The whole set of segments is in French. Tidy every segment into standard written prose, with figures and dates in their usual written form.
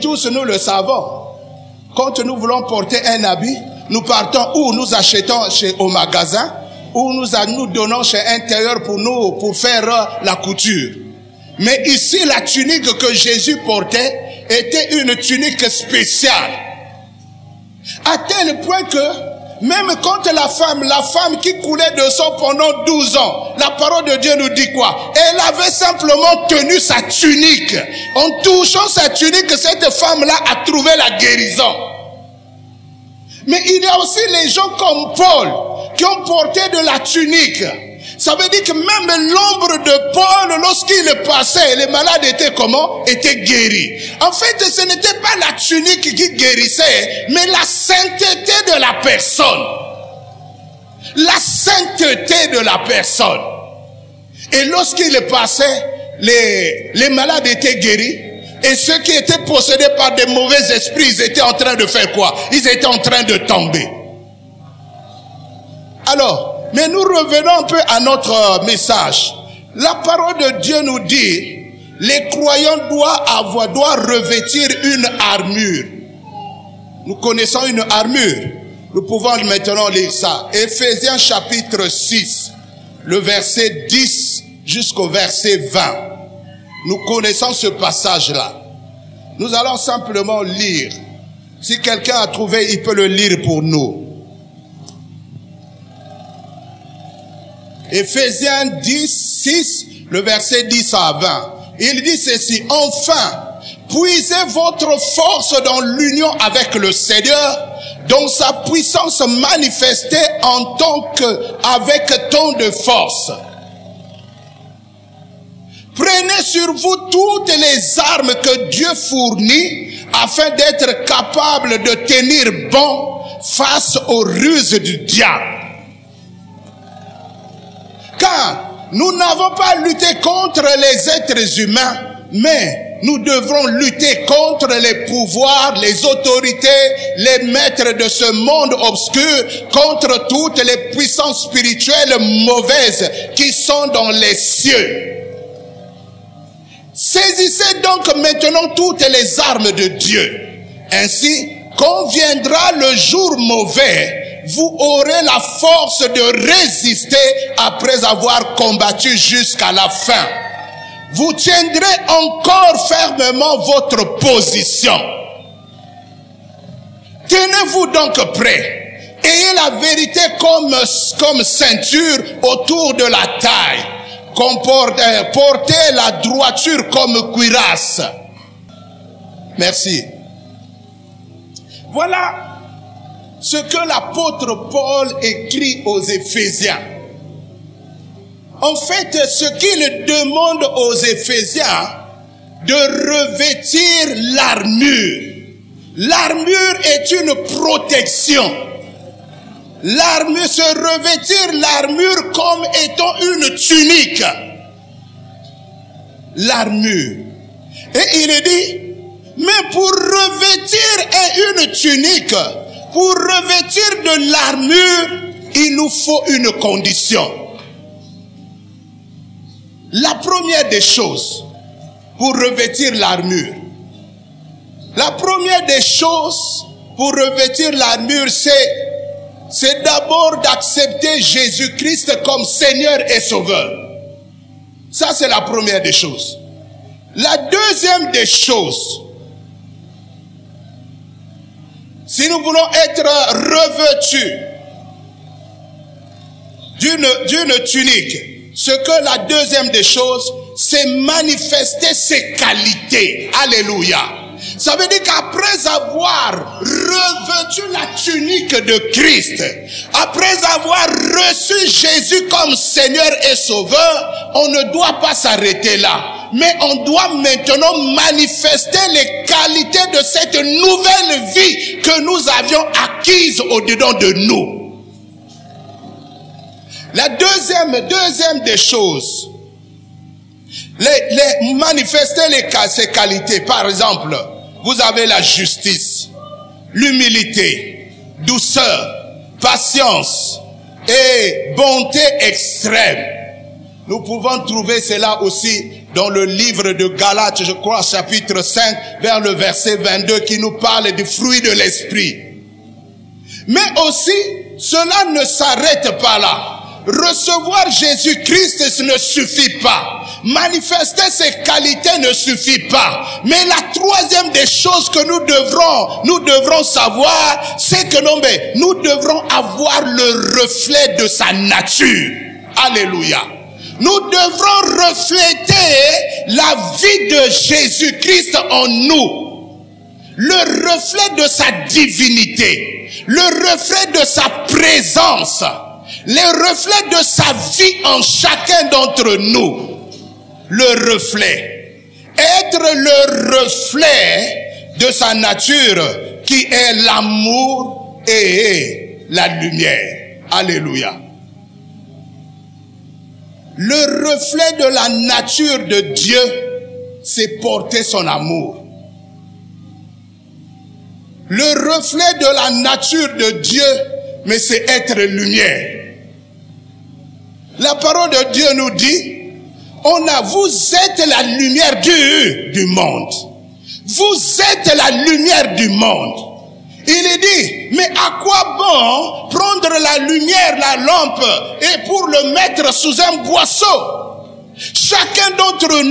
Tous nous le savons. Quand nous voulons porter un habit, nous partons ou nous achetons au magasin, ou nous donnons chez un tailleur pour faire la couture. Mais ici, la tunique que Jésus portait était une tunique spéciale. À tel point que même quand la femme qui coulait de sang pendant 12 ans, la parole de Dieu nous dit quoi? Elle avait simplement tenu sa tunique. En touchant sa tunique, cette femme-là a trouvé la guérison. Mais il y a aussi les gens comme Paul qui ont porté de la tunique. Ça veut dire que même l'ombre de Paul, lorsqu'il passait, les malades étaient comment? Étaient guéris. En fait, ce n'était pas la tunique qui guérissait, mais la sainteté de la personne. La sainteté de la personne. Et lorsqu'il passait, les malades étaient guéris. Et ceux qui étaient possédés par des mauvais esprits, ils étaient en train de faire quoi? Ils étaient en train de tomber. Alors, mais nous revenons un peu à notre message. La parole de Dieu nous dit, les croyants doivent revêtir une armure. Nous connaissons une armure. Nous pouvons maintenant lire ça. Éphésiens chapitre 6, le verset 10 jusqu'au verset 20. Nous connaissons ce passage-là. Nous allons simplement lire. Si quelqu'un a trouvé, il peut le lire pour nous. Éphésiens 10, 6, le verset 10 à 20. Il dit ceci: enfin, puisez votre force dans l'union avec le Seigneur, dont sa puissance manifestée en tant qu'avec tant de force. Prenez sur vous toutes les armes que Dieu fournit afin d'être capable de tenir bon face aux ruses du diable. Car nous n'avons pas lutté contre les êtres humains, mais nous devrons lutter contre les pouvoirs, les autorités, les maîtres de ce monde obscur, contre toutes les puissances spirituelles mauvaises qui sont dans les cieux. Saisissez donc maintenant toutes les armes de Dieu. Ainsi, quand viendra le jour mauvais, vous aurez la force de résister après avoir combattu jusqu'à la fin. Vous tiendrez encore fermement votre position. Tenez-vous donc prêts. Ayez la vérité comme ceinture autour de la taille. Portez la droiture comme cuirasse. Merci. Voilà ce que l'apôtre Paul écrit aux Éphésiens. En fait, ce qu'il demande aux Éphésiens, de revêtir l'armure. L'armure est une protection. L'armure, se revêtir l'armure comme étant une tunique. L'armure. Et il dit, mais pour revêtir une tunique, pour revêtir de l'armure, il nous faut une condition. La première des choses, pour revêtir l'armure, la première des choses pour revêtir l'armure, c'est d'abord d'accepter Jésus-Christ comme Seigneur et Sauveur. Ça, c'est la première des choses. La deuxième des choses, si nous voulons être revêtus d'une tunique, ce que la deuxième des choses, c'est manifester ses qualités. Alléluia. Ça veut dire qu'après avoir revêtu la tunique de Christ, après avoir reçu Jésus comme Seigneur et Sauveur, on ne doit pas s'arrêter là. Mais on doit maintenant manifester les qualités de cette nouvelle vie que nous avions acquise au-dedans de nous. La deuxième des choses, manifester ces qualités. Par exemple, vous avez la justice, l'humilité, douceur, patience et bonté extrême. Nous pouvons trouver cela aussi dans le livre de Galates, je crois, chapitre 5, vers le verset 22, qui nous parle du fruit de l'esprit. Mais aussi, cela ne s'arrête pas là. Recevoir Jésus-Christ ne suffit pas. Manifester ses qualités ne suffit pas. Mais la troisième des choses que nous devrons savoir, c'est que nous devrons avoir le reflet de sa nature. Alléluia. Nous devrons refléter la vie de Jésus-Christ en nous. Le reflet de sa divinité. Le reflet de sa présence. Le reflet de sa vie en chacun d'entre nous. Le reflet. Être le reflet de sa nature qui est l'amour et la lumière. Alléluia. Le reflet de la nature de Dieu, c'est porter son amour. Le reflet de la nature de Dieu, mais c'est être lumière. La parole de Dieu nous dit, vous êtes la lumière du monde. Vous êtes la lumière du monde. Il est dit, mais à quoi bon prendre la lumière, la lampe, et pour le mettre sous un boisseau? Chacun d'entre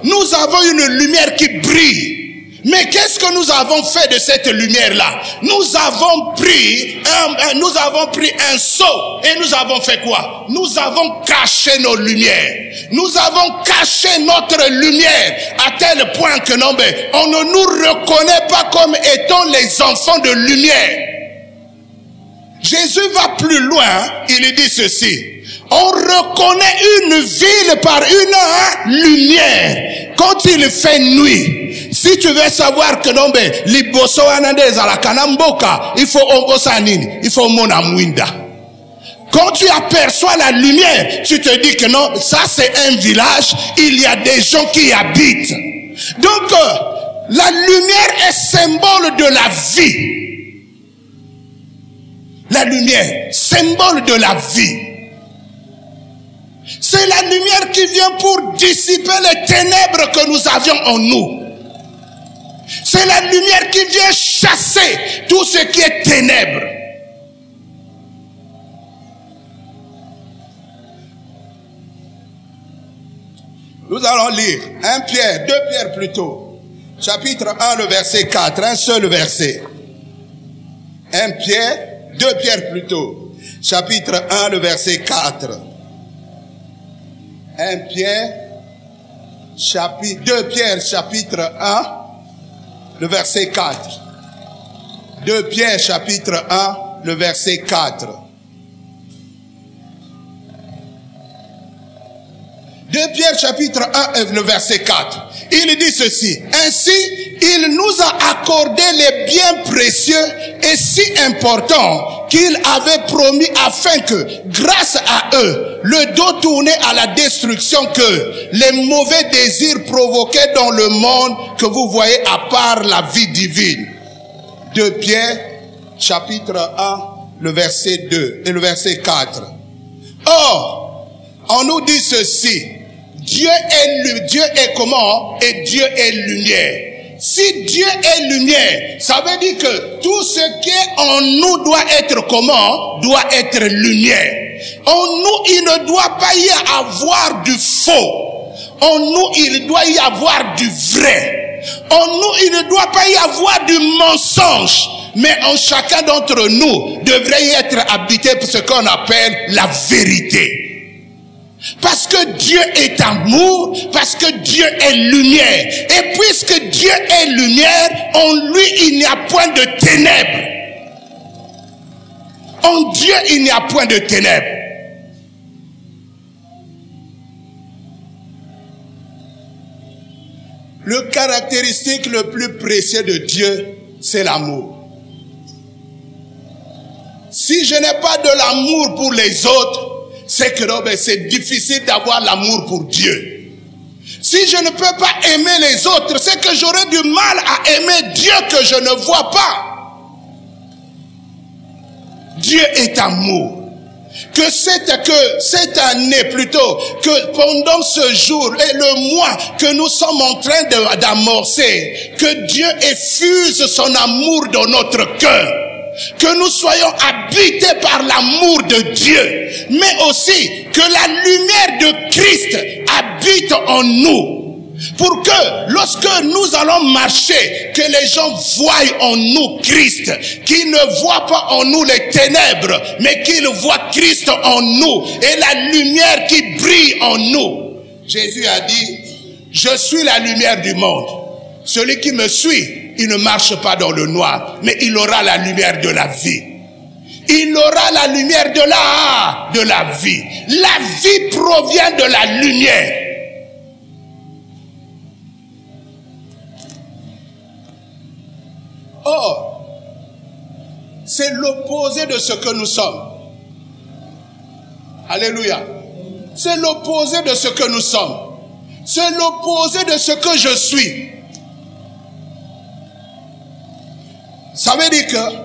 nous avons une lumière qui brille. Mais qu'est-ce que nous avons fait de cette lumière-là? Nous avons pris un seau et nous avons fait quoi? Nous avons caché nos lumières. Nous avons caché notre lumière à tel point que on ne nous reconnaît pas comme étant les enfants de lumière. Jésus va plus loin, il dit ceci. On reconnaît une ville par une lumière quand il fait nuit. Si tu veux savoir que liboso anandeza la kanamboka, il faut ombosanini, il faut monamwinda. Quand tu aperçois la lumière, tu te dis que non, ça c'est un village, il y a des gens qui y habitent. Donc, la lumière est symbole de la vie. La lumière, symbole de la vie. C'est la lumière qui vient pour dissiper les ténèbres que nous avions en nous. C'est la lumière qui vient chasser tout ce qui est ténèbres. Nous allons lire 1 Pierre, 2 Pierre plutôt. Chapitre 1, le verset 4, un seul verset. 1 Pierre, 2 Pierre plutôt. Chapitre 1, le verset 4. 1 Pierre, 2 Pierre, chapitre 1, le verset 4. 2 Pierre, chapitre 1, le verset 4. 2 Pierre, chapitre 1, le verset 4. Il dit ceci. Ainsi, il nous a accordé les biens précieux et si importants qu'il avait promis afin que, grâce à eux, le dos tourné à la destruction que les mauvais désirs provoquaient dans le monde que vous voyez à part la vie divine. 2 Pierre, chapitre 1, le verset 2 et le verset 4. Or, on nous dit ceci. Dieu est comment? Et Dieu est lumière. Si Dieu est lumière, ça veut dire que tout ce qui est en nous doit être comment? Doit être lumière. En nous, il ne doit pas y avoir du faux. En nous, il doit y avoir du vrai. En nous, il ne doit pas y avoir du mensonge. Mais en chacun d'entre nous devrait y être habité pour ce qu'on appelle la vérité. Parce que Dieu est amour, parce que Dieu est lumière. Et puisque Dieu est lumière, en lui il n'y a point de ténèbres. En Dieu il n'y a point de ténèbres. Le caractéristique le plus précieux de Dieu, c'est l'amour. Si je n'ai pas de l'amour pour les autres, c'est que c'est difficile d'avoir l'amour pour Dieu. Si je ne peux pas aimer les autres, c'est que j'aurai du mal à aimer Dieu que je ne vois pas. Dieu est amour. que cette année plutôt, que pendant ce jour et le mois que nous sommes en train d'amorcer, que Dieu effuse son amour dans notre cœur, que nous soyons habités par l'amour de Dieu, mais aussi que la lumière de Christ habite en nous. Pour que lorsque nous allons marcher, que les gens voient en nous Christ, qu'ils ne voient pas en nous les ténèbres, mais qu'ils voient Christ en nous et la lumière qui brille en nous. Jésus a dit, je suis la lumière du monde. Celui qui me suit, il ne marche pas dans le noir, mais il aura la lumière de la vie. Il aura la lumière de la vie. La vie provient de la lumière. Or, c'est l'opposé de ce que nous sommes. Alléluia. C'est l'opposé de ce que nous sommes. C'est l'opposé de ce que je suis. Ça veut dire que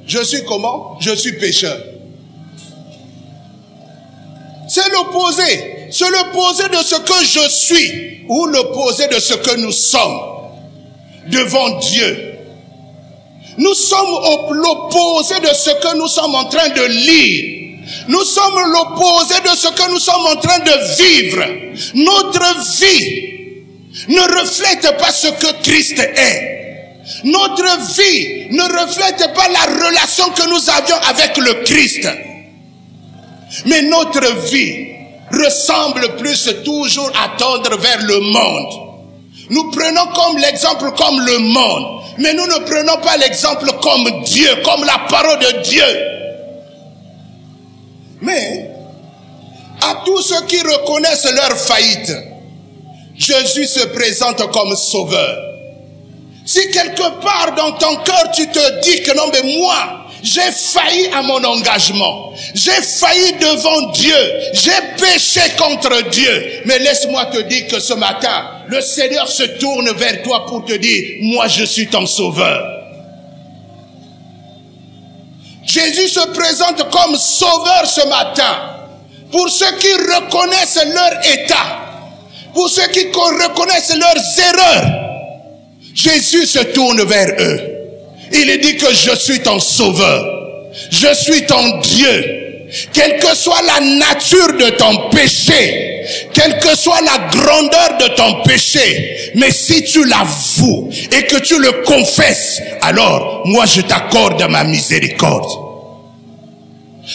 je suis comment? Je suis pécheur. C'est l'opposé. C'est l'opposé de ce que je suis ou l'opposé de ce que nous sommes devant Dieu. Nous sommes l'opposé de ce que nous sommes en train de lire. Nous sommes l'opposé de ce que nous sommes en train de vivre. Notre vie ne reflète pas ce que Christ est. Notre vie ne reflète pas la relation que nous avions avec le Christ. Mais notre vie ressemble plus toujours à tendre vers le monde. Nous prenons comme l'exemple comme le monde. Mais nous ne prenons pas l'exemple comme Dieu, comme la parole de Dieu. Mais, à tous ceux qui reconnaissent leur faillite, Jésus se présente comme sauveur. Si quelque part dans ton cœur tu te dis que non mais moi, j'ai failli à mon engagement, j'ai failli devant Dieu, j'ai péché contre Dieu, mais laisse-moi te dire que ce matin, le Seigneur se tourne vers toi pour te dire, moi je suis ton sauveur. Jésus se présente comme sauveur ce matin, pour ceux qui reconnaissent leur état, pour ceux qui reconnaissent leurs erreurs. Jésus se tourne vers eux. Il dit que je suis ton sauveur. Je suis ton Dieu. Quelle que soit la nature de ton péché, quelle que soit la grandeur de ton péché, mais si tu l'avoues et que tu le confesses, alors moi je t'accorde ma miséricorde.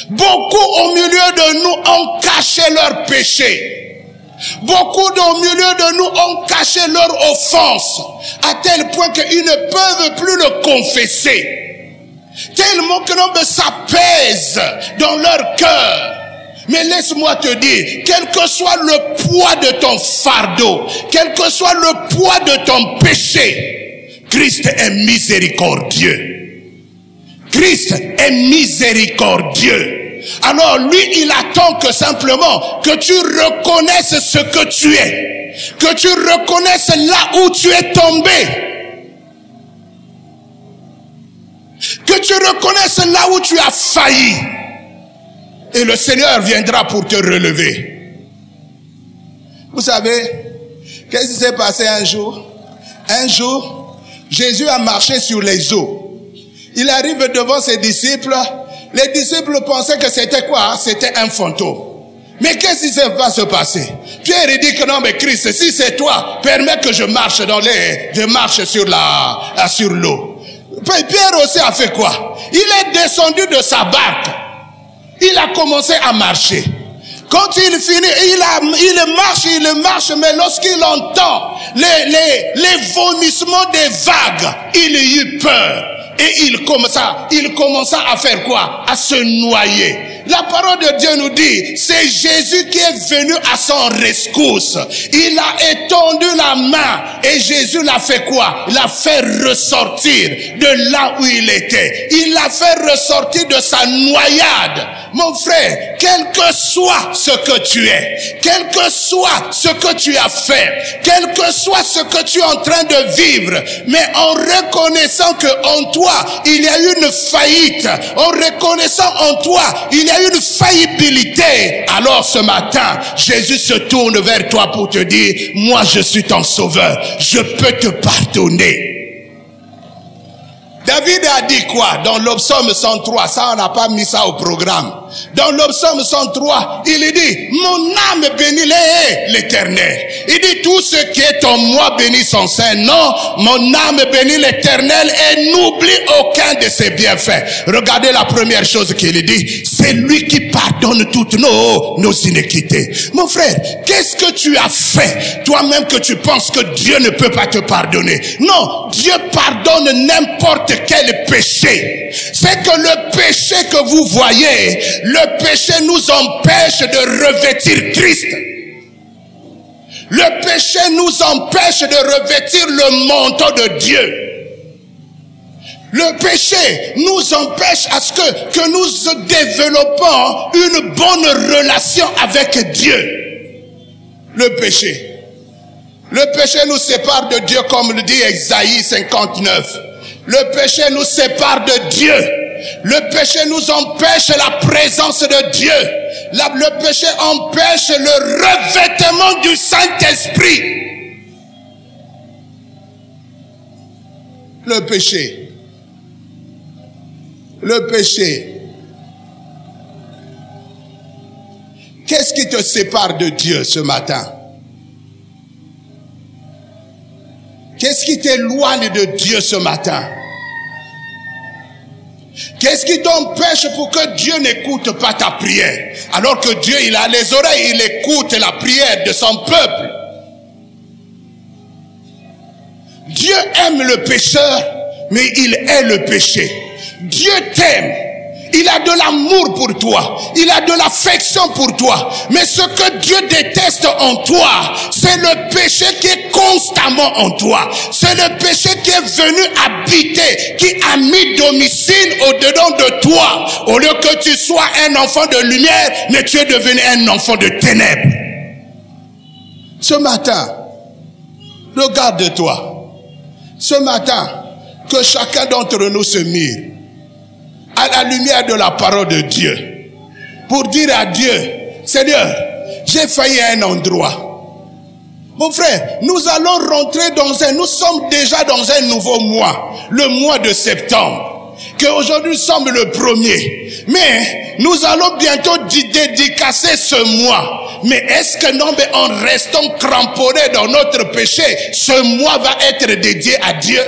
Beaucoup au milieu de nous ont caché leur péché. Beaucoup au milieu de nous ont caché leur offense à tel point qu'ils ne peuvent plus le confesser. Tellement que ça pèse dans leur cœur. Mais laisse-moi te dire, quel que soit le poids de ton fardeau, quel que soit le poids de ton péché, Christ est miséricordieux. Christ est miséricordieux. Alors lui, il attend que simplement que tu reconnaisses ce que tu es. Que tu reconnaisses là où tu es tombé. Que tu reconnaisses là où tu as failli. Et le Seigneur viendra pour te relever. Vous savez, qu'est-ce qui s'est passé un jour? Un jour, Jésus a marché sur les eaux. Il arrive devant ses disciples. Les disciples pensaient que c'était quoi? C'était un fantôme. Mais qu'est-ce qui va se passer? Pierre dit que non, mais Christ, si c'est toi, permets que je marche sur l'eau. Pierre aussi a fait quoi? Il est descendu de sa barque. Il a commencé à marcher. Quand il finit, il marche, mais lorsqu'il entend les vomissements des vagues, il eut peur. Et il commença à faire quoi? À se noyer. La parole de Dieu nous dit, c'est Jésus qui est venu à son rescousse. Il a étendu la main et Jésus l'a fait quoi? Il l'a fait ressortir de là où il était. Il l'a fait ressortir de sa noyade. Mon frère, quel que soit ce que tu es, quel que soit ce que tu as fait, quel que soit ce que tu es en train de vivre, mais en reconnaissant que en toi, il y a eu une faillite, en reconnaissant en toi, il y y a une faillibilité, alors ce matin, Jésus se tourne vers toi pour te dire, moi je suis ton sauveur, je peux te pardonner. David a dit quoi? Dans le psaume 103, ça on n'a pas mis ça au programme. Dans le psaume 103, il dit, mon âme bénit l'Éternel. Il dit, tout ce qui est en moi bénit son Saint. Non, mon âme bénit l'Éternel et n'oublie aucun de ses bienfaits. Regardez la première chose qu'il dit, c'est lui qui pardonne toutes nos iniquités. Mon frère, qu'est-ce que tu as fait toi-même que tu penses que Dieu ne peut pas te pardonner? Non, Dieu pardonne n'importe quel péché. C'est que le péché que vous voyez, le péché nous empêche de revêtir Christ. Le péché nous empêche de revêtir le manteau de Dieu. Le péché nous empêche à ce que nous développons une bonne relation avec Dieu. Le péché. Le péché nous sépare de Dieu, comme le dit Esaïe 59. Le péché nous sépare de Dieu. Le péché nous empêche la présence de Dieu. Le péché empêche le revêtement du Saint-Esprit. Le péché. Le péché. Qu'est-ce qui te sépare de Dieu ce matin? Qu'est-ce qui t'éloigne de Dieu ce matin? Qu'est-ce qui t'empêche pour que Dieu n'écoute pas ta prière? Alors que Dieu, il a les oreilles, il écoute la prière de son peuple. Dieu aime le pécheur, mais il hait le péché. Dieu t'aime. Il a de l'amour pour toi. Il a de l'affection pour toi. Mais ce que Dieu déteste en toi, c'est le péché qui est constamment en toi. C'est le péché qui est venu habiter, qui a mis domicile au-dedans de toi. Au lieu que tu sois un enfant de lumière, mais tu es devenu un enfant de ténèbres. Ce matin, regarde-toi. Ce matin, que chacun d'entre nous se mire à la lumière de la parole de Dieu, pour dire à Dieu, Seigneur, j'ai failli à un endroit. Mon frère, nous allons rentrer nous sommes déjà dans un nouveau mois, le mois de septembre, qu'aujourd'hui sommes le 1er. Mais nous allons bientôt dédicacer ce mois. Mais est-ce que non, mais en restant cramponnés dans notre péché, ce mois va être dédié à Dieu?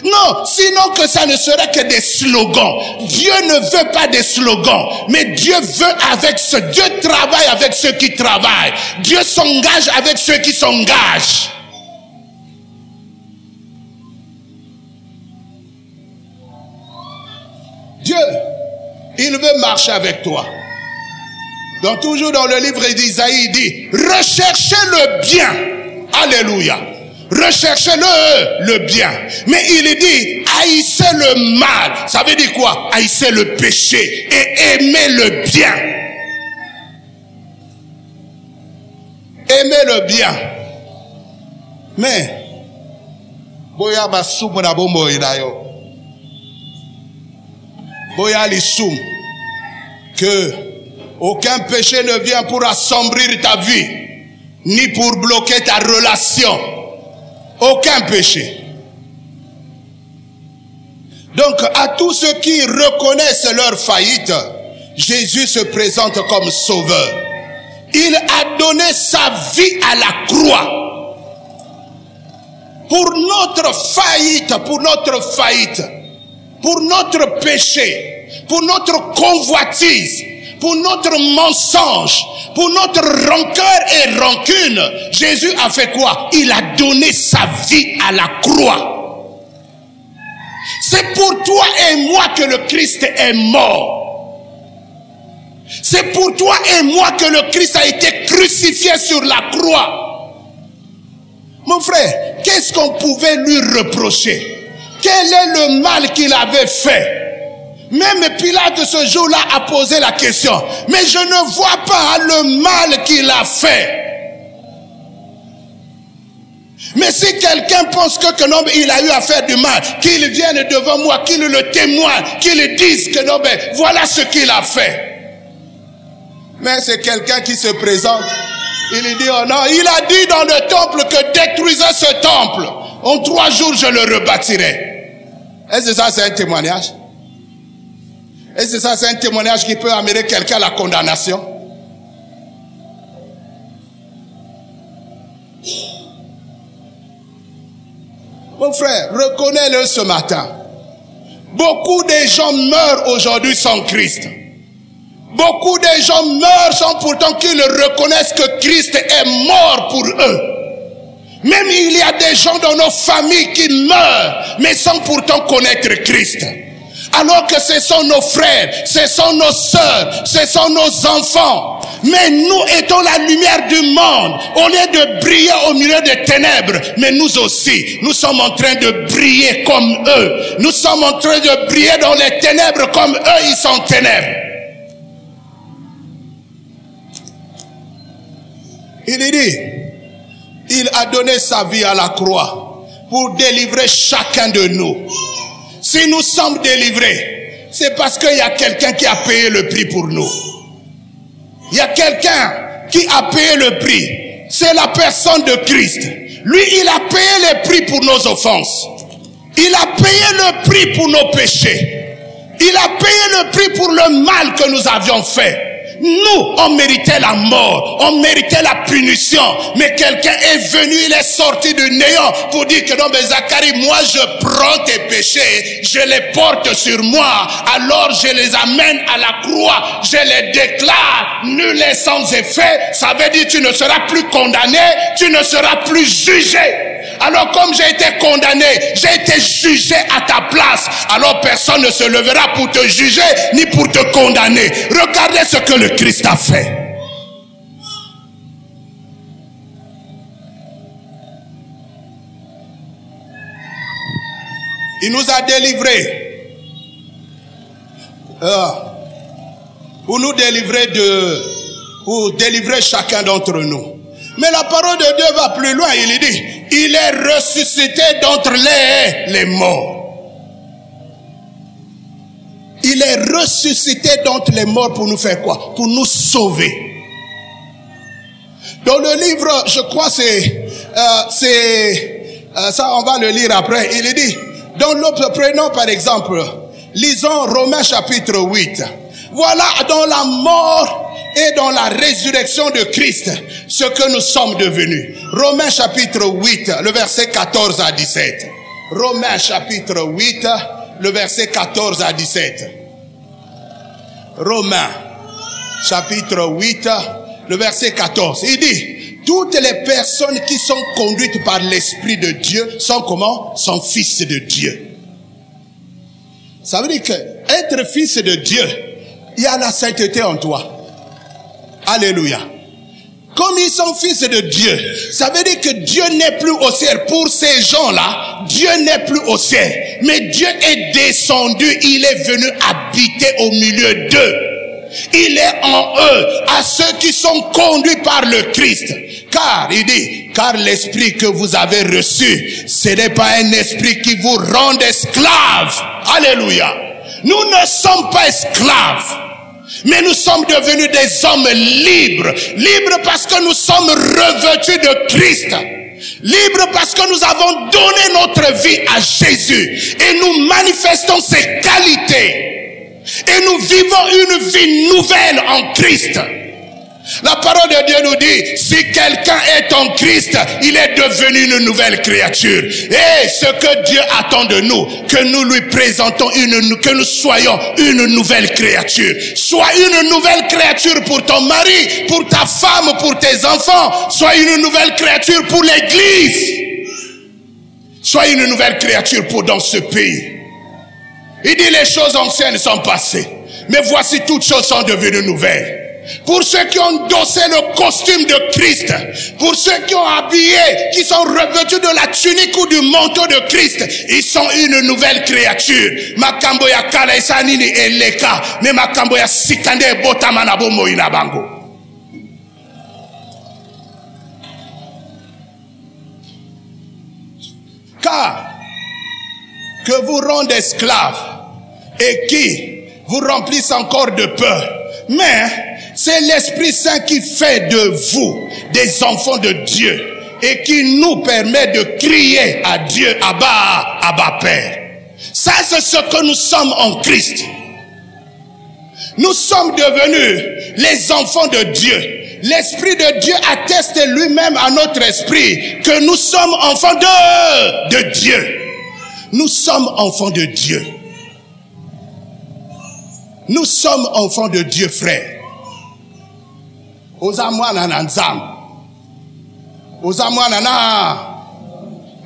Non, sinon que ça ne serait que des slogans. Dieu ne veut pas des slogans, mais Dieu Dieu travaille avec ceux qui travaillent. Dieu s'engage avec ceux qui s'engagent. Dieu, il veut marcher avec toi. Donc toujours dans le livre d'Isaïe, il dit, recherchez le bien. Alléluia. Recherchez le bien. Mais il dit, haïssez le mal. Ça veut dire quoi? Haïssez le péché et aimez le bien. Aimez le bien. Mais, boya basum na bombo inayo. Boya lisum. Que aucun péché ne vient pour assombrir ta vie, ni pour bloquer ta relation. Aucun péché. Donc, à tous ceux qui reconnaissent leur faillite, Jésus se présente comme sauveur. Il a donné sa vie à la croix. Pour notre faillite, pour notre péché, pour notre convoitise, pour notre mensonge, pour notre rancœur et rancune, Jésus a fait quoi? Il a donné sa vie à la croix. C'est pour toi et moi que le Christ est mort. C'est pour toi et moi que le Christ a été crucifié sur la croix. Mon frère, qu'est-ce qu'on pouvait lui reprocher? Quel est le mal qu'il avait fait? Même Pilate ce jour-là a posé la question. Mais je ne vois pas le mal qu'il a fait. Mais si quelqu'un pense que non, il a eu à faire du mal, qu'il vienne devant moi, qu'il le témoigne, qu'il dise que non, mais voilà ce qu'il a fait. Mais c'est quelqu'un qui se présente. Il dit, oh non, il a dit dans le temple que détruisez ce temple. En 3 jours, je le rebâtirai. Est-ce que ça, c'est un témoignage? Est-ce que ça, c'est un témoignage qui peut amener quelqu'un à la condamnation? Mon frère, reconnais-le ce matin. Beaucoup de gens meurent aujourd'hui sans Christ. Beaucoup de gens meurent sans pourtant qu'ils reconnaissent que Christ est mort pour eux. Même il y a des gens dans nos familles qui meurent, mais sans pourtant connaître Christ. Alors que ce sont nos frères, ce sont nos sœurs, ce sont nos enfants. Mais nous étant la lumière du monde, au lieu de briller au milieu des ténèbres, mais nous aussi, nous sommes en train de briller comme eux. Nous sommes en train de briller dans les ténèbres comme eux, ils sont ténèbres. Il dit, il a donné sa vie à la croix pour délivrer chacun de nous. Si nous sommes délivrés, c'est parce qu'il y a quelqu'un qui a payé le prix pour nous. Il y a quelqu'un qui a payé le prix. C'est la personne de Christ. Lui, il a payé le prix pour nos offenses. Il a payé le prix pour nos péchés. Il a payé le prix pour le mal que nous avions fait. Nous, on méritait la mort, on méritait la punition, mais quelqu'un est venu, il est sorti du néant pour dire que non, mais Zacharie, moi je prends tes péchés, je les porte sur moi, alors je les amène à la croix, je les déclare nuls et sans effet. Ça veut dire tu ne seras plus condamné, tu ne seras plus jugé. Alors comme j'ai été condamné, j'ai été jugé à ta place, alors personne ne se levera pour te juger ni pour te condamner. Regardez ce que le Christ a fait. Il nous a délivrés. Pour nous délivrer pour délivrer chacun d'entre nous. Mais la parole de Dieu va plus loin. Il dit, il est ressuscité d'entre les morts. Il est ressuscité d'entre les morts pour nous faire quoi? Pour nous sauver. Dans le livre, je crois ça on va le lire après. Il dit, prenons par exemple, lisons Romains chapitre 8. Voilà dans la mort et dans la résurrection de Christ ce que nous sommes devenus. Romains chapitre 8, le verset 14 à 17. Romains chapitre 8, le verset 14 à 17. Romains chapitre 8, le verset 14. Il dit, toutes les personnes qui sont conduites par l'Esprit de Dieu sont comment? Sont fils de Dieu. Ça veut dire que être fils de Dieu, il y a la sainteté en toi. Alléluia. Comme ils sont fils de Dieu, ça veut dire que Dieu n'est plus au ciel. Pour ces gens-là, Dieu n'est plus au ciel. Mais Dieu est descendu, il est venu habiter au milieu d'eux. Il est en eux, à ceux qui sont conduits par le Christ. Car, il dit, car l'esprit que vous avez reçu, ce n'est pas un esprit qui vous rend esclaves. Alléluia. Nous ne sommes pas esclaves. Mais nous sommes devenus des hommes libres. Libres parce que nous sommes revêtus de Christ. Libres parce que nous avons donné notre vie à Jésus. Et nous manifestons ses qualités. Et nous vivons une vie nouvelle en Christ. La parole de Dieu nous dit, si quelqu'un est en Christ, il est devenu une nouvelle créature. Et ce que Dieu attend de nous, que nous lui présentons que nous soyons une nouvelle créature. Sois une nouvelle créature pour ton mari, pour ta femme, pour tes enfants. Sois une nouvelle créature pour l'église. Sois une nouvelle créature pour dans ce pays. Il dit, les choses anciennes sont passées, mais voici toutes choses sont devenues nouvelles. Pour ceux qui ont endossé le costume de Christ, pour ceux qui ont habillé, qui sont revêtus de la tunique ou du manteau de Christ, ils sont une nouvelle créature. Makambo ya kala isanini eleka, mais makambo ya sikande botamana bomo inabango. Car que vous rendent esclaves et qui vous remplissent encore de peur, Mais c'est l'Esprit Saint qui fait de vous des enfants de Dieu et qui nous permet de crier à Dieu, Abba, Abba Père. Ça, c'est ce que nous sommes en Christ. Nous sommes devenus les enfants de Dieu. L'Esprit de Dieu atteste lui-même à notre esprit que nous sommes enfants de Dieu. Nous sommes enfants de Dieu. Nous sommes enfants de Dieu, frère.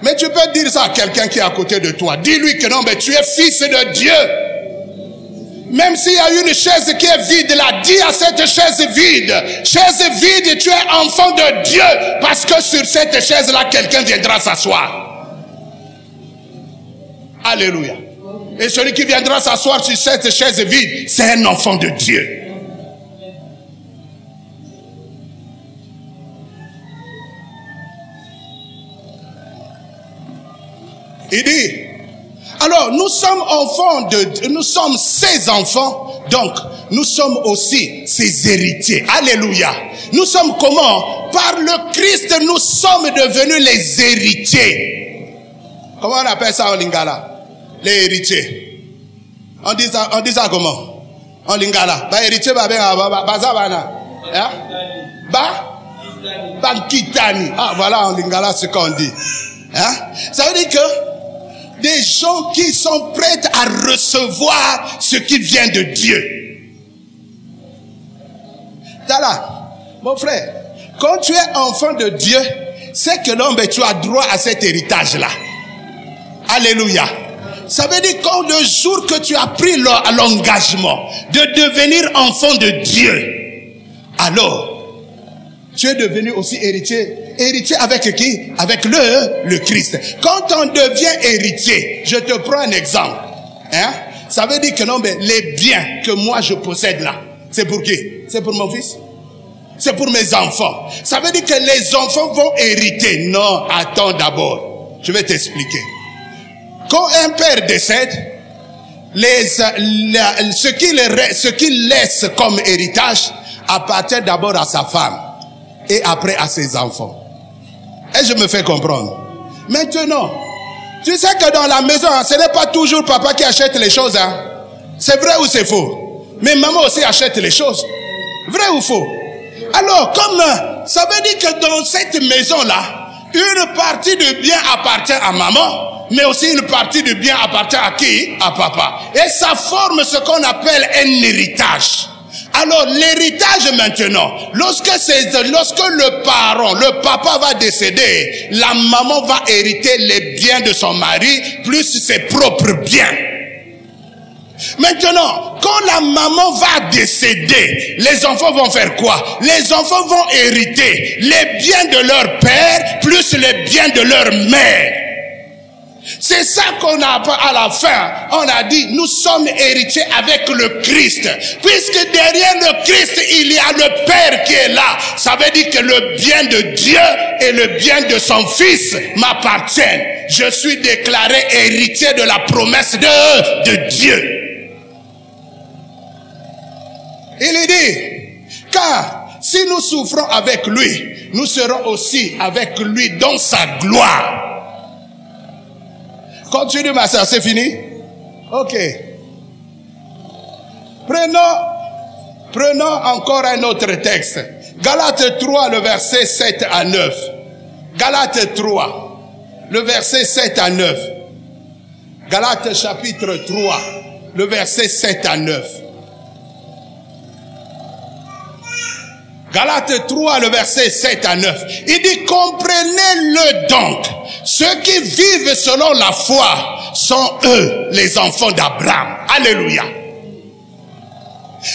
Mais tu peux dire ça à quelqu'un qui est à côté de toi. Dis-lui que non, mais tu es fils de Dieu. Même s'il y a une chaise qui est vide là, dis à cette chaise vide, tu es enfant de Dieu, parce que sur cette chaise-là, quelqu'un viendra s'asseoir. Alléluia. Et celui qui viendra s'asseoir sur cette chaise vide, c'est un enfant de Dieu. Il dit, alors nous sommes enfants nous sommes ses enfants, donc nous sommes aussi ses héritiers. Alléluia. Nous sommes comment? Par le Christ, nous sommes devenus les héritiers. Comment on appelle ça en lingala? Les héritiers. On dit ça comment? En lingala. Bah héritier bah bazabana. Hein? Bah kitani. Ah voilà en lingala ce qu'on dit. Hein? Ça veut dire que des gens qui sont prêts à recevoir ce qui vient de Dieu. Tala, mon frère, quand tu es enfant de Dieu, c'est que non, mais tu as droit à cet héritage-là. Alléluia. Ça veut dire quand le jour que tu as pris l'engagement de devenir enfant de Dieu, alors tu es devenu aussi héritier. Héritier avec qui? Avec le Christ. Quand on devient héritier, je te prends un exemple. Hein? Ça veut dire que non, mais les biens que moi je possède là, c'est pour qui? C'est pour mon fils? C'est pour mes enfants. Ça veut dire que les enfants vont hériter. Non, attends d'abord. Je vais t'expliquer. Quand un père décède, ce qu'il laisse comme héritage appartient d'abord à sa femme et après à ses enfants. Et je me fais comprendre. Maintenant, tu sais que dans la maison, ce n'est pas toujours papa qui achète les choses. Hein? C'est vrai ou c'est faux? Mais maman aussi achète les choses. Vrai ou faux? Alors, comme ça veut dire que dans cette maison-là, une partie de bien appartient à maman, mais aussi une partie de bien appartient à qui? À papa. Et ça forme ce qu'on appelle un héritage. Alors l'héritage maintenant, lorsque le papa va décéder, la maman va hériter les biens de son mari plus ses propres biens. Maintenant, quand la maman va décéder, les enfants vont faire quoi? Les enfants vont hériter les biens de leur père plus les biens de leur mère. C'est ça qu'on a à la fin. On a dit, nous sommes héritiers avec le Christ. Puisque derrière le Christ, il y a le Père qui est là. Ça veut dire que le bien de Dieu et le bien de son Fils m'appartiennent. Je suis déclaré héritier de la promesse de Dieu. Il dit, car si nous souffrons avec lui, nous serons aussi avec lui dans sa gloire. Continue ma soeur, c'est fini? Ok. Prenons encore un autre texte. Galates 3, le verset 7 à 9. Galates 3, le verset 7 à 9. Galates chapitre 3, le verset 7 à 9. Galates 3, le verset 7 à 9. Il dit, comprenez-le donc. Ceux qui vivent selon la foi sont eux, les enfants d'Abraham. Alléluia.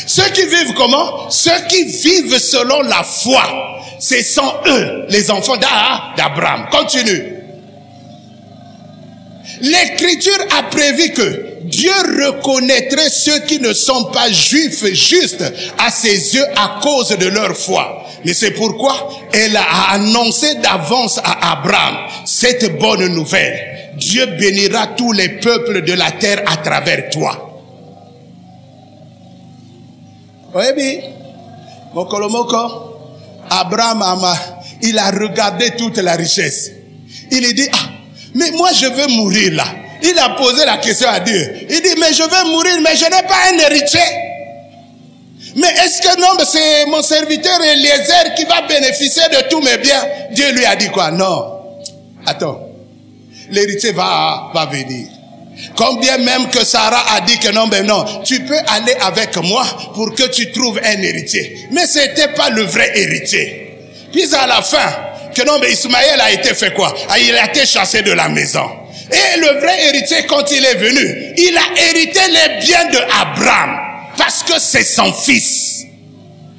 Ceux qui vivent comment? Ceux qui vivent selon la foi, ce sont eux, les enfants d'Abraham. Continue. L'Écriture a prévu que Dieu reconnaîtrait ceux qui ne sont pas juifs justes à ses yeux à cause de leur foi. Mais c'est pourquoi elle a annoncé d'avance à Abraham cette bonne nouvelle. Dieu bénira tous les peuples de la terre à travers toi. Oui, Mokolomoko, Abraham, il a regardé toute la richesse. Il dit, ah, mais moi je veux mourir là. Il a posé la question à Dieu. Il dit, mais je veux mourir, mais je n'ai pas un héritier. Mais est-ce que non, c'est mon serviteur Eliezer qui va bénéficier de tous mes biens? Dieu lui a dit quoi? Non. Attends. L'héritier va venir. Combien même que Sarah a dit que non, mais non, tu peux aller avec moi pour que tu trouves un héritier. Mais c'était pas le vrai héritier. Puis à la fin, que non, mais Ismaël a été fait quoi? Il a été chassé de la maison. Et le vrai héritier, quand il est venu, il a hérité les biens de Abraham. Parce que c'est son fils.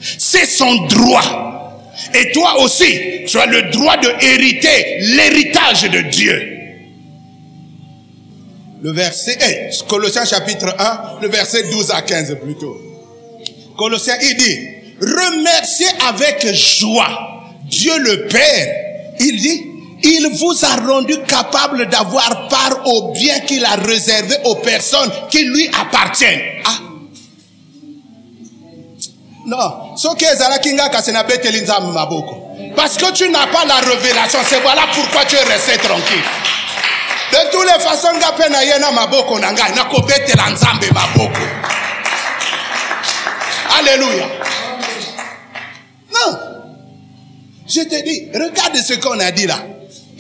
C'est son droit. Et toi aussi, tu as le droit de hériter l'héritage de Dieu. Le verset, Colossiens chapitre 1, le verset 12 à 15 plutôt. Colossiens, il dit, remerciez avec joie Dieu le Père. Il dit, il vous a rendu capable d'avoir part aux biens qu'il a réservés aux personnes qui lui appartiennent. Ah. Non. Parce que tu n'as pas la révélation. C'est voilà pourquoi tu es resté tranquille. De toutes les façons, alléluia. Non. Je te dis, regarde ce qu'on a dit là.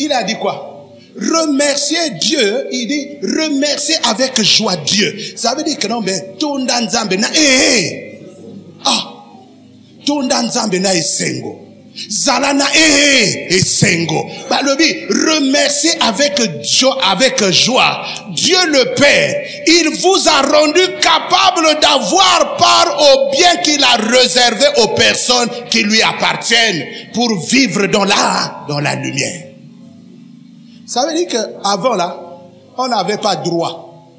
Il a dit quoi? Remercier Dieu. Il dit, remercier avec joie Dieu. Ça veut dire que non, mais ton danzambe na ah, ton danzambe na esengo. Zalana esengo. Bah le dit, remercier avec joie Dieu le Père. Il vous a rendu capable d'avoir part aux biens qu'il a réservés aux personnes qui lui appartiennent pour vivre dans la lumière. Ça veut dire qu'avant là, on n'avait pas droit.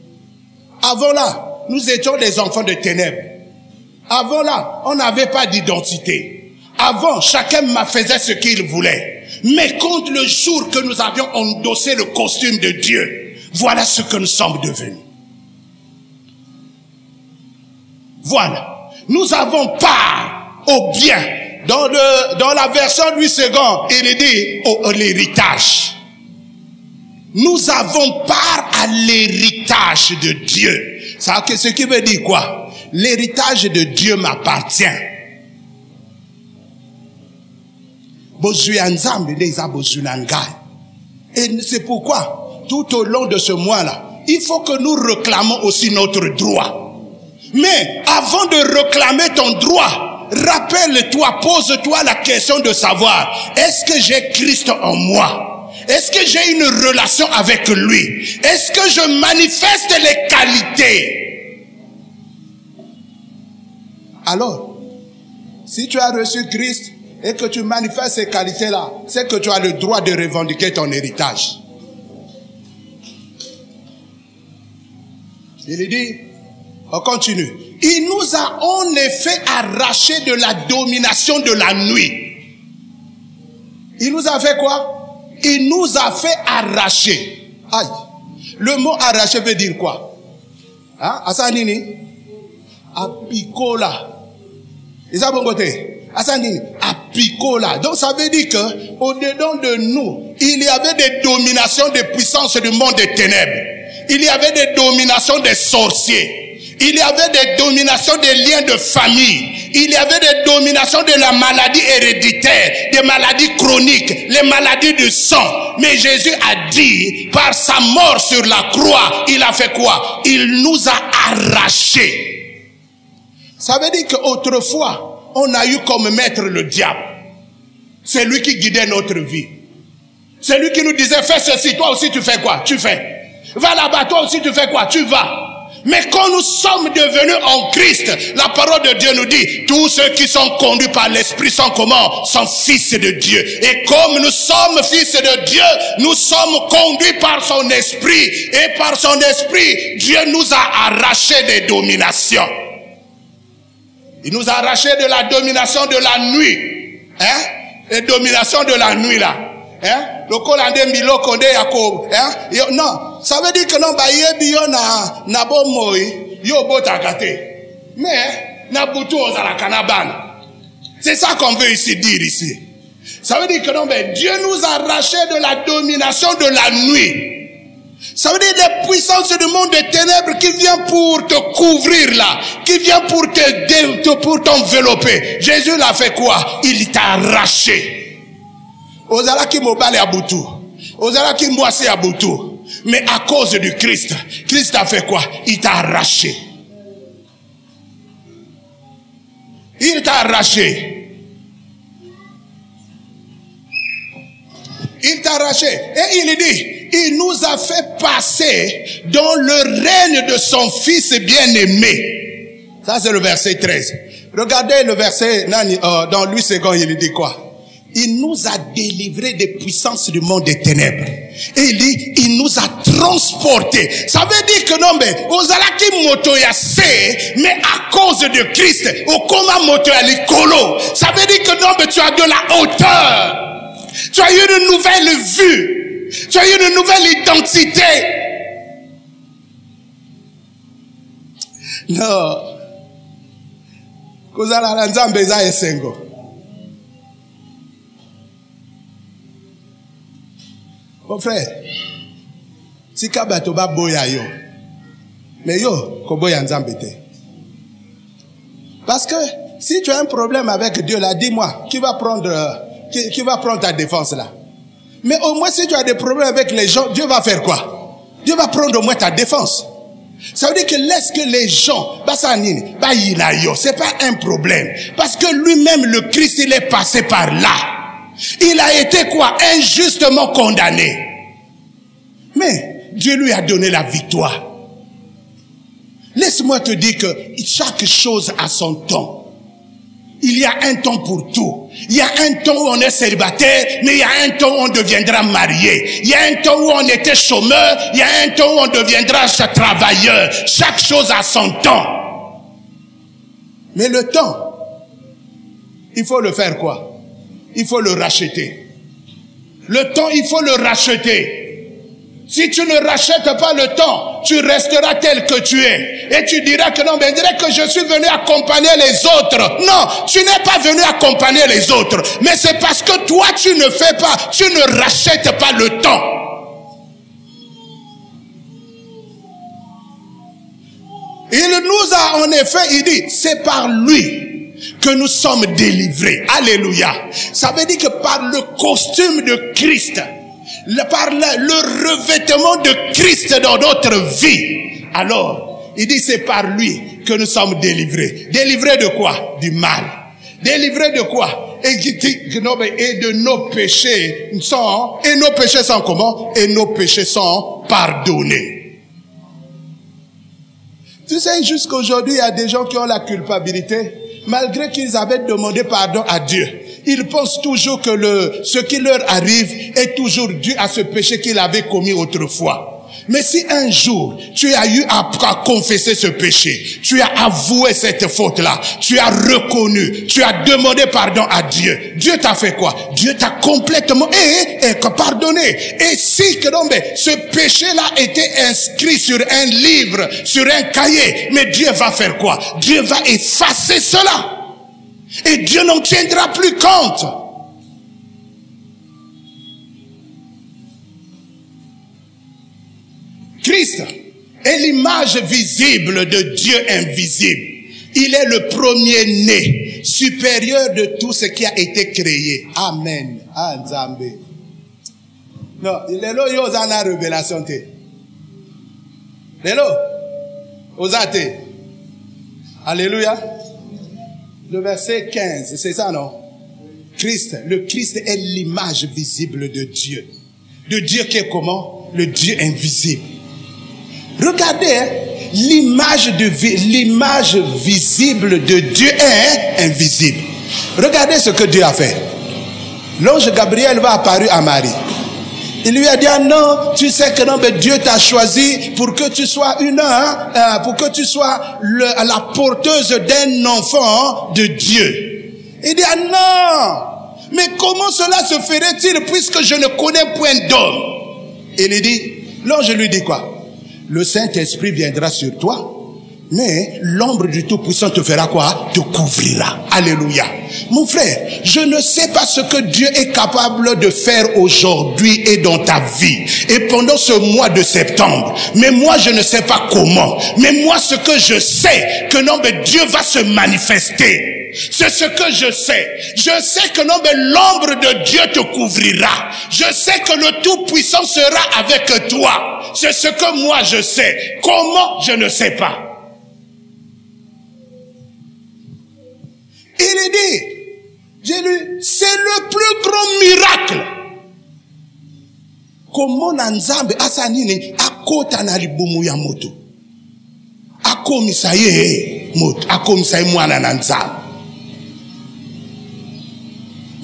Avant là, nous étions des enfants de ténèbres. Avant là, on n'avait pas d'identité. Avant, chacun faisait ce qu'il voulait. Mais quand le jour que nous avions endossé le costume de Dieu, voilà ce que nous sommes devenus. Voilà. Nous avons part au bien. Dans la version Louis II, il dit l'héritage. Nous avons part à l'héritage de Dieu. Ça, ce qui veut dire quoi? L'héritage de Dieu m'appartient. Et c'est pourquoi, tout au long de ce mois-là, il faut que nous réclamons aussi notre droit. Mais avant de réclamer ton droit, rappelle-toi, pose-toi la question de savoir, est-ce que j'ai Christ en moi? Est-ce que j'ai une relation avec lui? Est-ce que je manifeste les qualités? Alors, si tu as reçu Christ et que tu manifestes ces qualités-là, c'est que tu as le droit de revendiquer ton héritage. Il dit, on continue. Il nous a en effet arraché de la domination de la nuit. Il nous a fait quoi? Il nous a fait arracher. Aïe. Le mot arracher veut dire quoi? Hein? Asanini? Apikola. Ils ont bon côté. Asanini? Apikola. Donc ça veut dire que au-dedans de nous, il y avait des dominations des puissances du monde des ténèbres. Il y avait des dominations des sorciers. Il y avait des dominations des liens de famille. Il y avait des dominations de la maladie héréditaire, des maladies chroniques, les maladies du sang. Mais Jésus a dit, par sa mort sur la croix, il a fait quoi? Il nous a arrachés. Ça veut dire qu'autrefois, on a eu comme maître le diable. C'est lui qui guidait notre vie. C'est lui qui nous disait, fais ceci, toi aussi tu fais quoi? Tu fais. Va là-bas, toi aussi tu fais quoi? Tu vas. Mais quand nous sommes devenus en Christ, la parole de Dieu nous dit, tous ceux qui sont conduits par l'Esprit sont comment? Sont fils de Dieu. Et comme nous sommes fils de Dieu, nous sommes conduits par son Esprit. Et par son Esprit, Dieu nous a arrachés des dominations. Il nous a arrachés de la domination de la nuit. Hein? Les dominations de la nuit là. Hein? Le Colandé Milo Condé Yacob. Hein? Non. Ça veut dire que non, bah, yebi yo na bon moi, yo botakate. Mais, C'est ça qu'on veut ici dire ici. Ça veut dire que non, mais Dieu nous a arrachés de la domination de la nuit. Ça veut dire les puissances du monde des ténèbres qui viennent pour te couvrir là, qui viennent pour pour t'envelopper. Jésus l'a fait quoi? Il t'a arraché. Ozala qui mobale à Boutou. Ozala qui moissé à Boutou. Mais à cause du Christ, Christ a fait quoi? Il t'a arraché. Il t'a arraché. Il t'a arraché. Et il dit, il nous a fait passer dans le règne de son Fils bien-aimé. Ça c'est le verset 13. Regardez le verset dans Louis II, il dit quoi? Il nous a délivrés des puissances du monde des ténèbres. Et il dit, il nous a transportés. Ça veut dire que non, mais, ozalaki moto ya se, mais à cause de Christ, au coma moto ya likolo. Ça veut dire que non, mais tu as de la hauteur. Tu as eu une nouvelle vue. Tu as eu une nouvelle identité. Non. Kozala la nzambe eza esengo. Mon frère, si kabato ba boya yo, mais yo, ko boya nzambe te. Parce que si tu as un problème avec Dieu là, dis-moi, qui va prendre ta défense là? Mais au moins si tu as des problèmes avec les gens, Dieu va faire quoi? Dieu va prendre au moins ta défense. Ça veut dire que laisse que les gens, c'est pas un problème. Parce que lui-même, le Christ, il est passé par là. Il a été quoi? Injustement condamné. Mais Dieu lui a donné la victoire. Laisse-moi te dire que chaque chose a son temps. Il y a un temps pour tout. Il y a un temps où on est célibataire, mais il y a un temps où on deviendra marié. Il y a un temps où on était chômeur, il y a un temps où on deviendra travailleur. Chaque chose a son temps. Mais le temps, il faut le faire quoi? Il faut le racheter. Le temps, il faut le racheter. Si tu ne rachètes pas le temps, tu resteras tel que tu es. Et tu diras que non, mais dirais que je suis venu accompagner les autres. Non, tu n'es pas venu accompagner les autres. Mais c'est parce que toi, tu ne fais pas, tu ne rachètes pas le temps. Il nous a en effet, il dit, c'est par lui que nous sommes délivrés. Alléluia. Ça veut dire que par le costume de Christ, par le revêtement de Christ dans notre vie, alors, il dit c'est par lui que nous sommes délivrés. Délivrés de quoi? Du mal. Délivrés de quoi? Et de nos péchés sont, et nos péchés sont comment? Et nos péchés sont pardonnés. Tu sais, jusqu'aujourd'hui, il y a des gens qui ont la culpabilité, malgré qu'ils avaient demandé pardon à Dieu. Ils pensent toujours que ce qui leur arrive est toujours dû à ce péché qu'ils avaient commis autrefois. Mais si un jour, tu as eu à confesser ce péché, tu as avoué cette faute-là, tu as reconnu, tu as demandé pardon à Dieu, Dieu t'a fait quoi? Dieu t'a complètement pardonné. Et si ce péché-là était inscrit sur un livre, sur un cahier, mais Dieu va faire quoi? Dieu va effacer cela. Et Dieu n'en tiendra plus compte. Christ est l'image visible de Dieu invisible. Il est le premier-né, supérieur de tout ce qui a été créé. Amen. Nzambe. Non, il est là, il y a une révélation. Il est là. Osate. Alléluia. Le verset 15, c'est ça, non? Le Christ est l'image visible de Dieu. De Dieu qui est comment? Le Dieu invisible. Regardez, hein, l'image visible de Dieu est invisible. Regardez ce que Dieu a fait. L'ange Gabriel va apparaître à Marie. Il lui a dit, ah non, tu sais que non, mais Dieu t'a choisi pour que tu sois pour que tu sois la porteuse d'un enfant de Dieu. Il dit, ah non, mais comment cela se ferait-il puisque je ne connais point d'homme? Il dit, l'ange lui dit quoi? Le Saint-Esprit viendra sur toi Mais l'ombre du Tout-Puissant te fera quoi? Te couvrira. Alléluia. Mon frère, je ne sais pas ce que Dieu est capable de faire aujourd'hui et dans ta vie. Et pendant ce mois de septembre. Mais moi, je ne sais pas comment. Mais moi, ce que je sais, que non, mais Dieu va se manifester. C'est ce que je sais. Je sais que non, mais l'ombre de Dieu te couvrira. Je sais que le Tout-Puissant sera avec toi. C'est ce que moi je sais. Comment? Je ne sais pas. Il est dit, j'ai lu, c'est le plus grand miracle. Comment Nzambe asanine akota na libumu ya moto. Akomisaye moto, akomisaye mwana na Nzambe.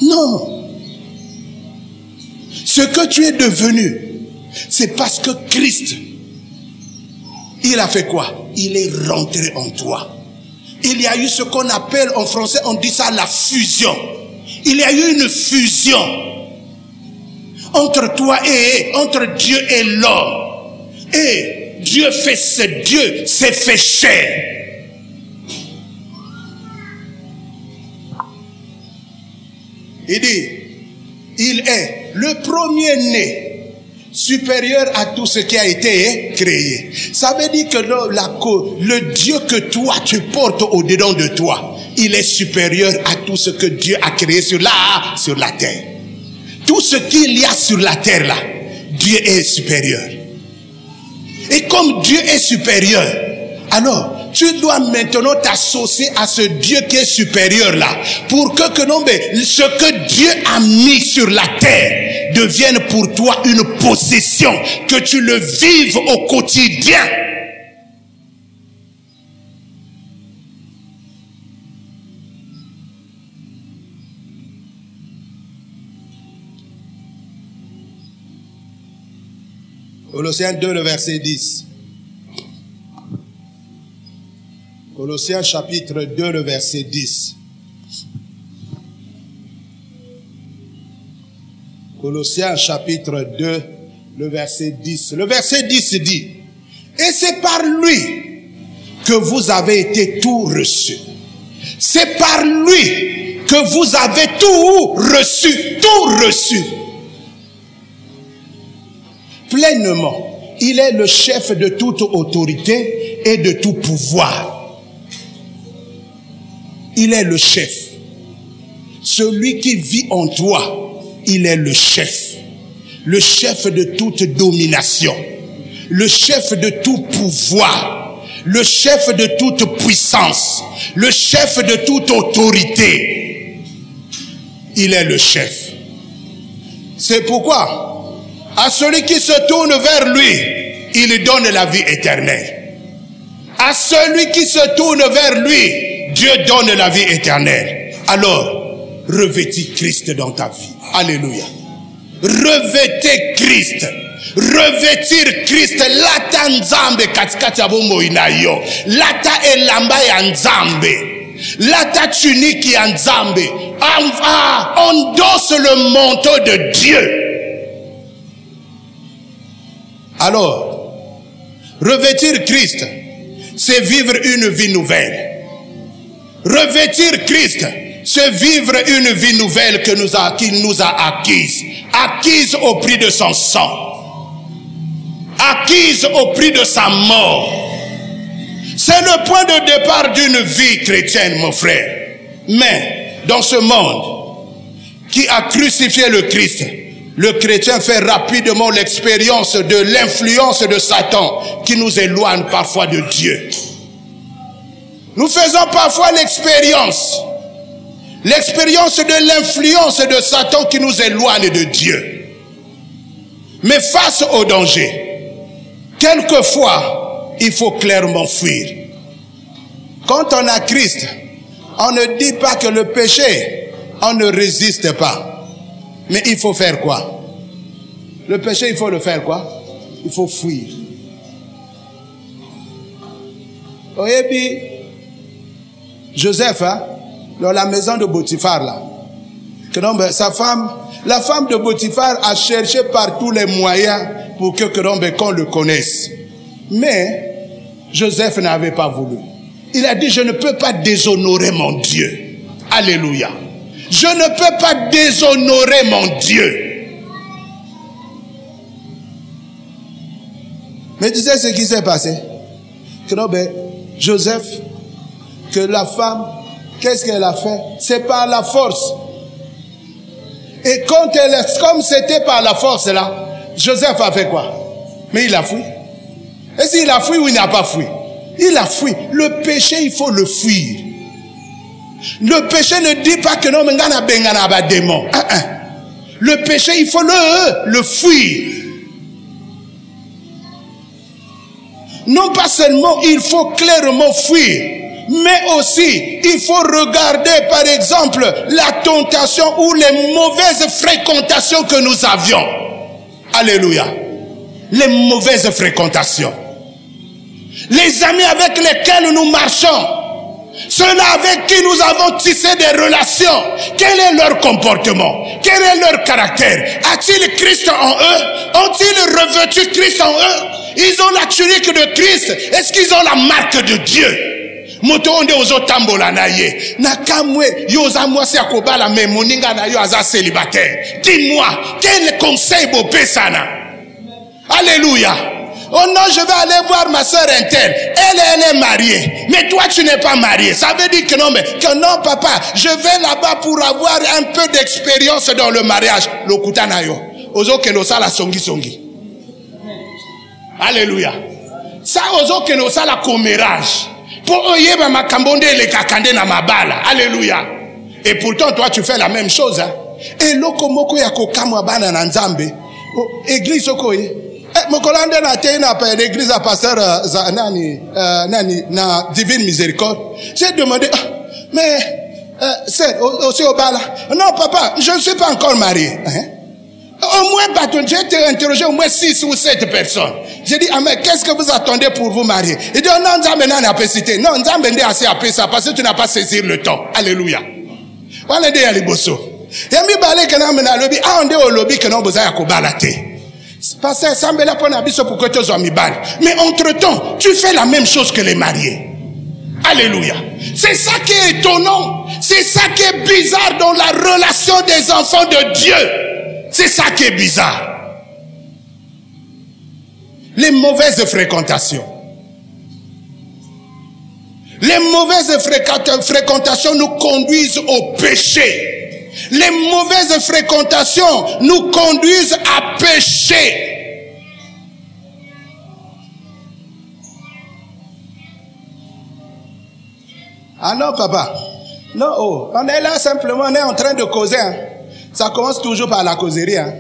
Non. Ce que tu es devenu, c'est parce que Christ, il a fait quoi? Il est rentré en toi. Il y a eu ce qu'on appelle en français, on dit ça la fusion. Il y a eu une fusion entre toi et entre Dieu et l'homme. Et Dieu s'est fait chair. Il dit, il est le premier-né supérieur à tout ce qui a été créé. Ça veut dire que le Dieu que toi tu portes au-dedans de toi, il est supérieur à tout ce que Dieu a créé sur la terre. Tout ce qu'il y a sur la terre là, Dieu est supérieur. Et comme Dieu est supérieur, alors tu dois maintenant t'associer à ce Dieu qui est supérieur là, pour que ce que Dieu a mis sur la terre devienne pour toi une possession, que tu le vives au quotidien. Colossiens 2, le verset 10. Colossiens chapitre 2, le verset 10. Colossiens chapitre 2, le verset 10. Le verset 10 dit, et c'est par lui que vous avez été tout reçu. C'est par lui que vous avez tout reçu. Tout reçu. Pleinement. Il est le chef de toute autorité et de tout pouvoir. Il est le chef. Celui qui vit en toi, il est le chef. Le chef de toute domination. Le chef de tout pouvoir. Le chef de toute puissance. Le chef de toute autorité. Il est le chef. C'est pourquoi, à celui qui se tourne vers lui, il donne la vie éternelle. À celui qui se tourne vers lui, Dieu donne la vie éternelle. Alors, revêtis Christ dans ta vie. Alléluia. Revêtez Christ. Revêtir Christ. Lata nzambe katikati ya bomoi na yo. Lata elamba ya nzambe. Lata tunique ya nzambe. Endosse le manteau de Dieu. Alors, revêtir Christ, c'est vivre une vie nouvelle. Revêtir Christ, c'est vivre une vie nouvelle qu'il nous a acquise. Acquise au prix de son sang. Acquise au prix de sa mort. C'est le point de départ d'une vie chrétienne, mon frère. Mais, dans ce monde qui a crucifié le Christ, le chrétien fait rapidement l'expérience de l'influence de Satan qui nous éloigne parfois de Dieu. Nous faisons parfois l'expérience de l'influence de Satan qui nous éloigne de Dieu. Mais face au danger, quelquefois, il faut clairement fuir. Quand on a Christ, on ne dit pas que le péché, on ne résiste pas. Mais il faut faire quoi? Le péché, il faut le faire quoi? Il faut fuir. Et puis, Joseph, dans la maison de Potiphar, là, sa femme, la femme de Potiphar a cherché par tous les moyens pour qu'on le connaisse. Mais, Joseph n'avait pas voulu. Il a dit, je ne peux pas déshonorer mon Dieu. Alléluia. Je ne peux pas déshonorer mon Dieu. Mais tu sais ce qui s'est passé? Que non, ben, Joseph, que la femme, qu'est-ce qu'elle a fait? C'est par la force. Et quand comme c'était par la force là, Joseph a fait quoi? Mais il a fui. Et s'il a fui ou il n'a pas fui? Il a fui. Le péché, il faut le fuir. Le péché ne dit pas que non, mais ngana bengana ba démon. Le péché, il faut le fuir. Non pas seulement il faut clairement fuir, mais aussi il faut regarder par exemple la tentation ou les mauvaises fréquentations que nous avions. Alléluia. Les mauvaises fréquentations. Les amis avec lesquels nous marchons, ceux-là avec qui nous avons tissé des relations, quel est leur comportement? Quel est leur caractère? A-t-il Christ en eux? Ont-ils revêtu Christ en eux? Ils ont la tunique de Christ. Est-ce qu'ils ont la marque de Dieu? Dis-moi, quel conseil beau pesana? Alléluia. Oh non, je vais aller voir ma soeur Intel. Elle est mariée. Mais toi, tu n'es pas marié. Ça veut dire que non, mais que non, papa, je vais là-bas pour avoir un peu d'expérience dans le mariage. Lokutanayo. Ozo keno sala songi songi. Alléluia. Ça, ozo keno sala commérage. Pour oyeba makambonde le kakande na mabala. Alléluia. Et pourtant, toi, tu fais la même chose. Hein? Et lokomoko ya kokamwa bana na nzambe. Église okoye. Mokolande na te na l'église à pasteur nani na Divine Miséricorde. J'ai demandé, mais c'est aussi au bal. Non papa, je ne suis pas encore marié. Hein? Au moins, j'ai été interrogé au moins 6 ou 7 personnes. J'ai dit, ah mais qu'est-ce que vous attendez pour vous marier? Il dit, non, Nzambe n'a pas cité. Non, Nzambe n'a assez appelé ça parce que tu n'as pas saisi le temps. Alléluia. Voilà des alibosso. Yami balé que n'a mena lobby, ah on dit au lobby que non besoin à kobalate. Parce que ça me l'a pas n'abisso pour que tu sois mi bal. Mais entre-temps, tu fais la même chose que les mariés. Alléluia. C'est ça qui est étonnant. C'est ça qui est bizarre dans la relation des enfants de Dieu. C'est ça qui est bizarre. Les mauvaises fréquentations. Les mauvaises fréquentations nous conduisent au péché. Les mauvaises fréquentations nous conduisent à pécher. Ah non, papa. Non, oh, on est là simplement, on est en train de causer. Hein. Ça commence toujours par la causerie. Hein.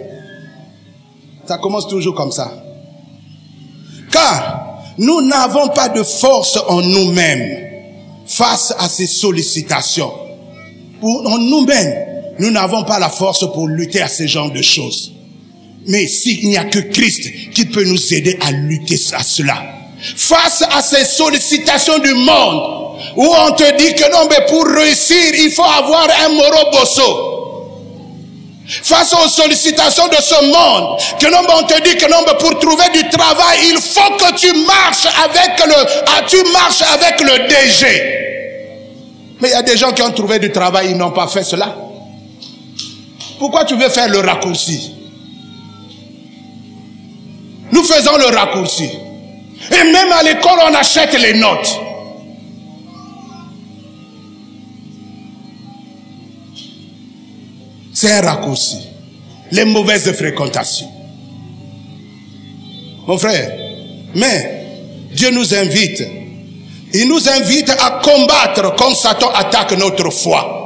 Ça commence toujours comme ça. Car nous n'avons pas de force en nous-mêmes face à ces sollicitations. En nous-mêmes, nous n'avons pas la force pour lutter à ce genre de choses. Mais s'il n'y a que Christ qui peut nous aider à lutter à cela. Face à ces sollicitations du monde, où on te dit que non, mais pour réussir, il faut avoir un morobosso. Face aux sollicitations de ce monde, que non, on te dit que non, mais pour trouver du travail, il faut que tu marches avec le DG. Mais il y a des gens qui ont trouvé du travail, ils n'ont pas fait cela. Pourquoi tu veux faire le raccourci? Nous faisons le raccourci. Et même à l'école, on achète les notes. C'est un raccourci. Les mauvaises fréquentations. Mon frère, mais Dieu nous invite. Il nous invite à combattre quand Satan attaque notre foi.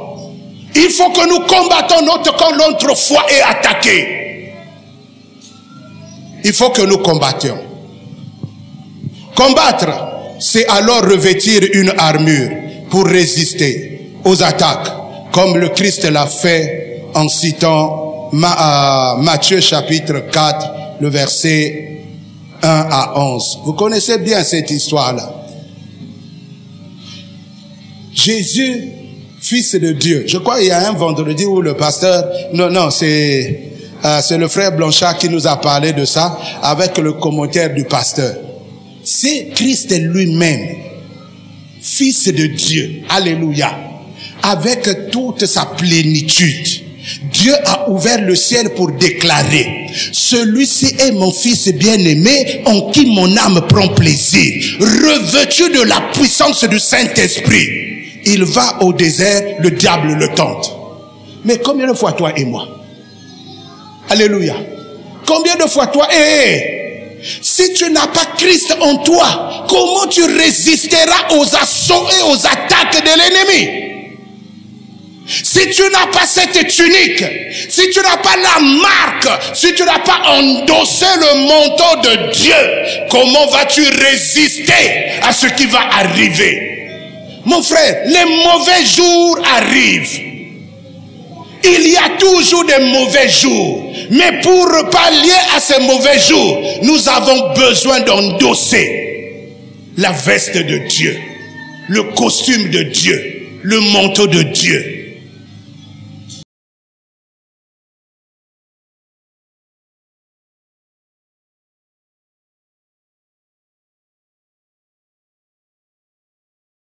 Il faut que nous combattons quand notre foi est attaquée. Il faut que nous combattions. Combattre, c'est alors revêtir une armure pour résister aux attaques, comme le Christ l'a fait en citant Matthieu chapitre 4, le verset 1 à 11. Vous connaissez bien cette histoire-là. Jésus, fils de Dieu. Je crois qu'il y a un vendredi où le pasteur... Non, c'est le frère Blanchard qui nous a parlé de ça avec le commentaire du pasteur. c'est Christ lui-même, Fils de Dieu, alléluia, avec toute sa plénitude. Dieu a ouvert le ciel pour déclarer: celui-ci est mon fils bien-aimé en qui mon âme prend plaisir. Revêtu de la puissance du Saint-Esprit, il va au désert, le diable le tente. Mais combien de fois toi et moi? Alléluia. Combien de fois toi si tu n'as pas Christ en toi, comment tu résisteras aux assauts et aux attaques de l'ennemi? Si tu n'as pas cette tunique, si tu n'as pas la marque, si tu n'as pas endossé le manteau de Dieu, comment vas-tu résister à ce qui va arriver? Mon frère, les mauvais jours arrivent. Il y a toujours des mauvais jours. Mais pour pallier à ces mauvais jours, nous avons besoin d'endosser la veste de Dieu, le costume de Dieu, le manteau de Dieu.